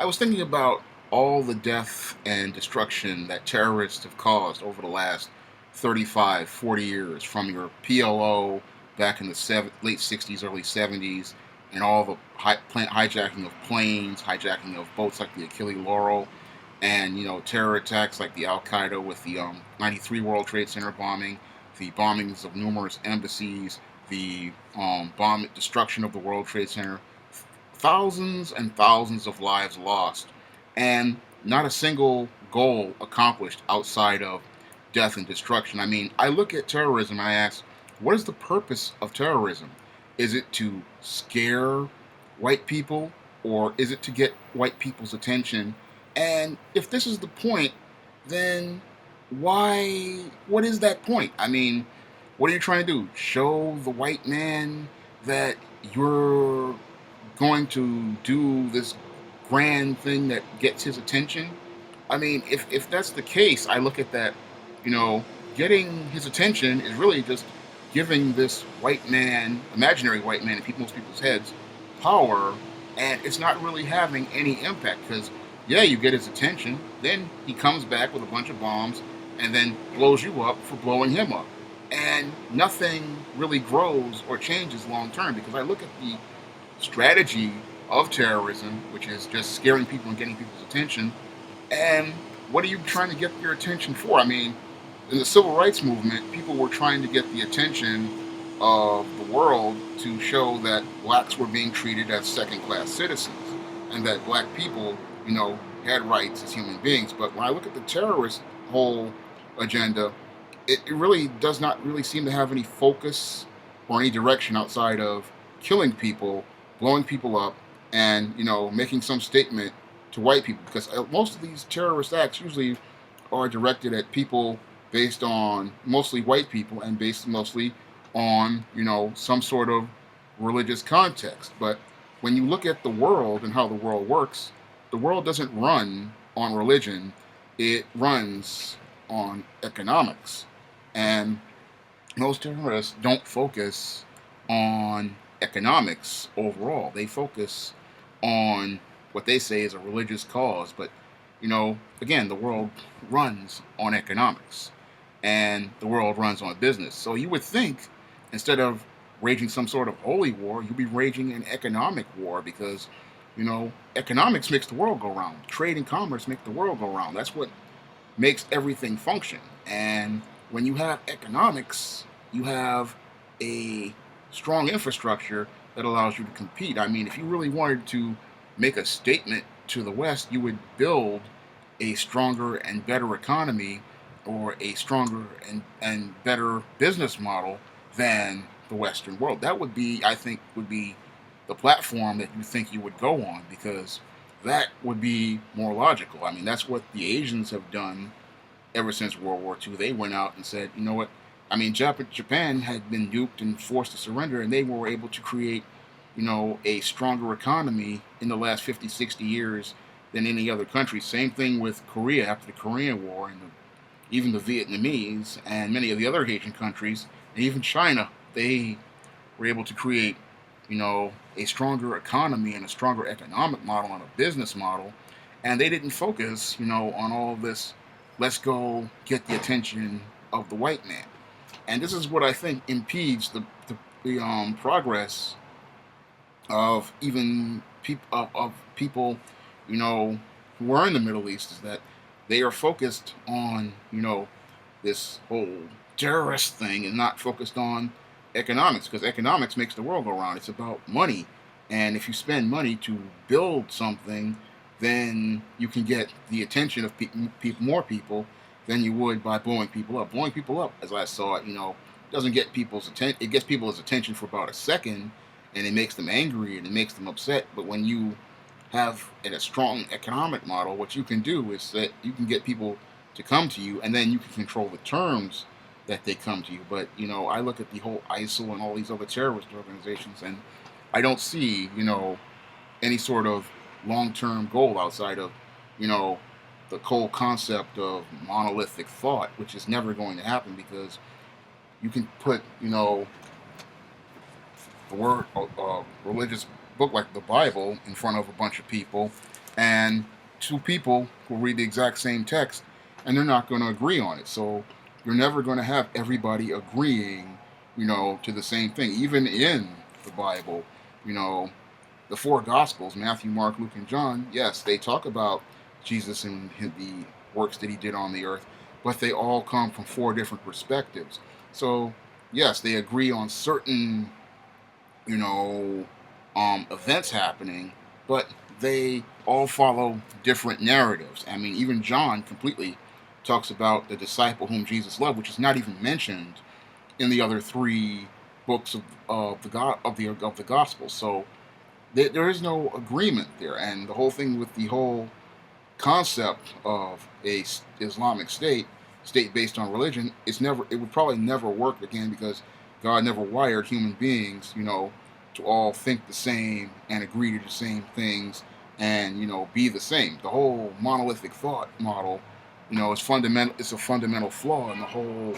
I was thinking about all the death and destruction that terrorists have caused over the last 35, 40 years, from your PLO back in the late 60s, early 70s, and all the hijacking of planes, hijacking of boats like the Achille Laurel, and terror attacks like the Al Qaeda with the '93 World Trade Center bombing, the bombings of numerous embassies, the bomb destruction of the World Trade Center, thousands and thousands of lives lost, and not a single goal accomplished outside of death and destruction. I mean, I look at terrorism and I ask, what is the purpose of terrorism? Is it to scare white people, or is it to get white people's attention? And if this is the point, then why? What is that point? I mean, what are you trying to do? Show the white man that you're going to do this grand thing that gets his attention? I mean, if that's the case, I look at that, you know, getting his attention is really just giving this white man, imaginary white man in most people's heads, power, and it's not really having any impact because, yeah, you get his attention, then he comes back with a bunch of bombs and then blows you up for blowing him up. And nothing really grows or changes long term because I look at the strategy of terrorism, which is just scaring people and getting people's attention. And what are you trying to get their attention for? I mean, in the civil rights movement, people were trying to get the attention of the world to show that blacks were being treated as second class citizens and that black people, had rights as human beings. But when I look at the terrorist whole agenda, it really does not really seem to have any focus or any direction outside of killing people, blowing people up, and making some statement to white people. Because most of these terrorist acts usually are directed at people based on mostly white people and based mostly on some sort of religious context. But when you look at the world and how the world works, the world doesn't run on religion; it runs on economics. And most terrorists don't focus on economics overall. They focus on what they say is a religious cause. But, again, the world runs on economics and the world runs on business. So you would think instead of waging some sort of holy war, you'd be waging an economic war because, economics makes the world go round. Trade and commerce make the world go round. That's what makes everything function. And when you have economics, you have a strong infrastructure that allows you to compete. I mean, if you really wanted to make a statement to the West, you would build a stronger and better economy or a stronger and better business model than the Western world. That would be, I think, would be the platform that you think you would go on because that would be more logical. I mean, that's what the Asians have done ever since World War II. They went out and said, you know what? I mean, Japan had been duped and forced to surrender, and they were able to create, a stronger economy in the last 50, 60 years than any other country. Same thing with Korea after the Korean War, and even the Vietnamese and many of the other Asian countries, and even China. They were able to create, a stronger economy and a stronger economic model and a business model, and they didn't focus, on all of this. Let's go get the attention of the white man. And this is what I think impedes the progress of even of people, who are in the Middle East, is that they are focused on this whole terrorist thing and not focused on economics because economics makes the world go round. It's about money, and if you spend money to build something, then you can get the attention of more people than you would by blowing people up. Blowing people up, as I saw it, doesn't get people's attention. It gets people's attention for about a second, and it makes them angry and it makes them upset. But when you have a strong economic model, what you can do is that you can get people to come to you, and then you can control the terms that they come to you. But I look at the whole ISIL and all these other terrorist organizations, and I don't see any sort of long-term goal outside of the whole concept of monolithic thought, which is never going to happen because you can put the word religious book like the Bible in front of a bunch of people, and two people will read the exact same text, and they're not going to agree on it. So you're never going to have everybody agreeing, to the same thing. Even in the Bible, you know, the four Gospels, Matthew, Mark, Luke, and John, yes, they talk about Jesus and the works that he did on the earth, but they all come from four different perspectives. So, yes, they agree on certain, you know, events happening, but they all follow different narratives. I mean, even John completely talks about the disciple whom Jesus loved, which is not even mentioned in the other three books of the Gospels. So there is no agreement there, and the whole thing with the whole concept of a Islamic state based on religion, it would probably never work again because God never wired human beings, to all think the same and agree to the same things and be the same. The whole monolithic thought model, is fundamental. It's a fundamental flaw in the whole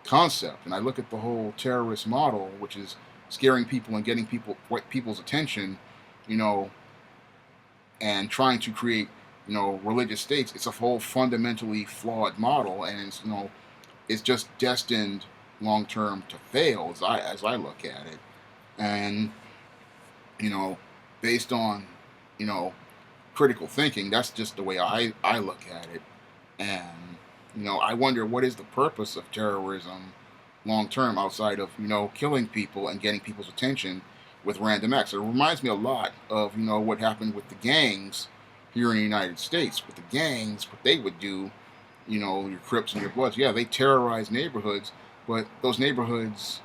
concept. And I look at the whole terrorist model, which is scaring people and getting people's attention, you know, and trying to create, religious states. It's a whole fundamentally flawed model, and it's just destined long term to fail as I look at it. And you know, based on you know critical thinking, that's just the way I look at it. And I wonder what is the purpose of terrorism long term outside of killing people and getting people's attention with random acts. It reminds me a lot of what happened with the gangs here in the United States. With the gangs, what they would do, your Crips and your Bloods, yeah, they terrorize neighborhoods, but those neighborhoods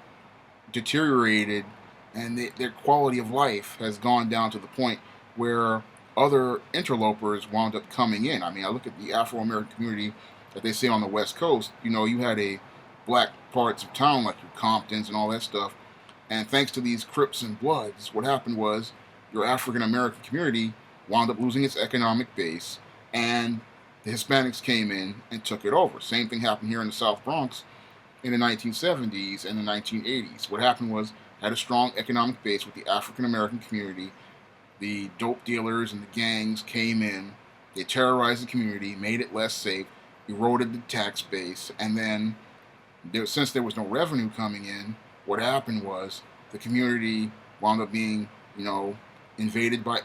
deteriorated, and their quality of life has gone down to the point where other interlopers wound up coming in. I mean, I look at the Afro American community that they say on the West Coast. You had a black parts of town like your Comptons and all that stuff. And thanks to these Crips and Bloods, what happened was your African American community wound up losing its economic base, and the Hispanics came in and took it over. Same thing happened here in the South Bronx in the 1970s and the 1980s. What happened was had a strong economic base with the African American community. The dope dealers and the gangs came in, they terrorized the community, made it less safe, eroded the tax base, and then since there was no revenue coming in, what happened was the community wound up being, invaded by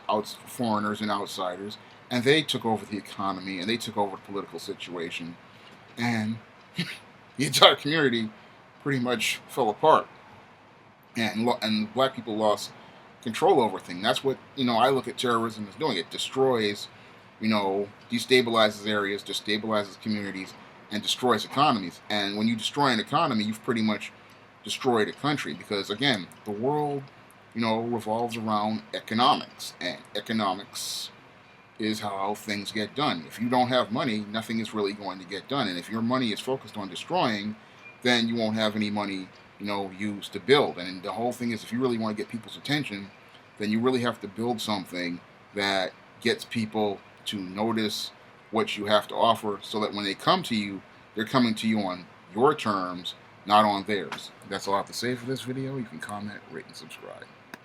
foreigners and outsiders, and they took over the economy and they took over the political situation, and the entire community pretty much fell apart, and black people lost control over things. That's what I look at terrorism as doing. It destroys, destabilizes areas, destabilizes communities, and destroys economies. And when you destroy an economy, you've pretty much destroyed a country, because again, the world, revolves around economics, and economics is how things get done. If you don't have money, nothing is really going to get done. And if your money is focused on destroying, then you won't have any money, used to build. And the whole thing is, if you really want to get people's attention, then you really have to build something that gets people to notice what you have to offer, so that when they come to you, they're coming to you on your terms, not on theirs. That's all I have to say for this video. You can comment, rate, and subscribe.